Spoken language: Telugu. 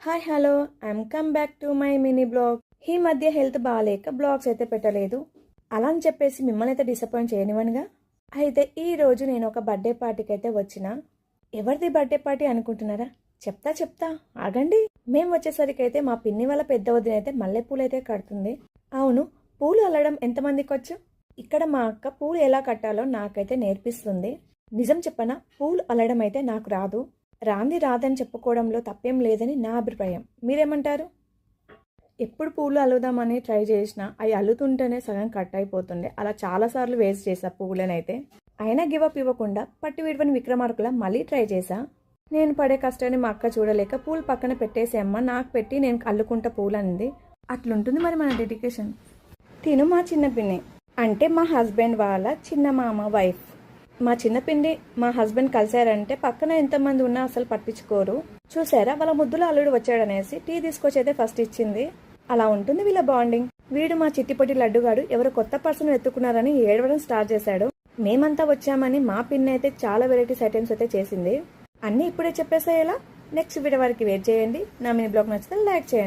Hi hello I'm come back to my mini blog. ఈ మధ్య హెల్త్ బాగాలేక బ్లాగ్స్ అయితే పెట్టలేదు. అలా అని చెప్పేసి మిమ్మల్ని అయితే డిసప్పాయింట్ చేయనివనుగా. అయితే ఈ రోజు నేను ఒక బర్త్డే పార్టీకి అయితే వచ్చిన. ఎవరిది బర్త్డే పార్టీ అనుకుంటున్నారా? చెప్తా ఆగండి. మేము వచ్చేసరికి అయితే మా పిన్ని వాళ్ళ పెద్ద వదిన అయితే మల్లెపూలు అయితే కడుతుంది. అవును, పూలు అల్లడం ఎంతమందికి వచ్చు? ఇక్కడ మా అక్క పూలు ఎలా కట్టాలో నాకైతే నేర్పిస్తుంది. నిజం చెప్పనా, పూలు అల్లడం అయితే నాకు రాదు. రాదని చెప్పుకోవడంలో తప్పేం లేదని నా అభిప్రాయం. మీరేమంటారు? ఎప్పుడు పూలు అల్లుదామని ట్రై చేసినా అవి అల్లుతుంటేనే సగం కట్ అయిపోతుండే. అలా చాలాసార్లు వేస్ట్ చేశా పువ్వులనైతే. అయినా గివప్ ఇవ్వకుండా పట్టి విడవని విక్రమార్కుల మళ్ళీ ట్రై చేశా. నేను పడే కష్టాన్ని మా అక్క చూడలేక పూలు పక్కన పెట్టేసేమ్మ, నాకు పెట్టి నేను అల్లుకుంటా పూలు అంది. అట్లుంటుంది మరి మన డెడికేషన్. తిను మా చిన్న పిన్ని, అంటే మా హస్బెండ్ వాళ్ళ చిన్న మామ వైఫ్. మా చిన్నపిండి మా హస్బెండ్ కలిశారంటే పక్కన ఎంతమంది ఉన్నా అసలు పట్టించుకోరు. చూసారా, వాళ్ళ ముద్దులో అల్లుడు వచ్చాడనేసి టీ తీసుకొచ్చి అయితే ఫస్ట్ ఇచ్చింది. అలా ఉంటుంది వీళ్ళ బాండింగ్. వీడు మా చిట్టిపొట్టి లడ్డుగాడు ఎవరో కొత్త పర్సన్ ఎత్తుకున్నారని ఏడవడం స్టార్ట్ చేశాడు. మేమంతా వచ్చామని మా పిన్ని అయితే చాలా వెరైటీస్ ఐటమ్స్ అయితే చేసింది. అన్నీ ఇప్పుడే చెప్పేసేలా. నెక్స్ట్ వీడియో వరకు వెయిట్ చేయండి. నా మినీ బ్లాగ్ నచ్చితే లైక్ చేయండి.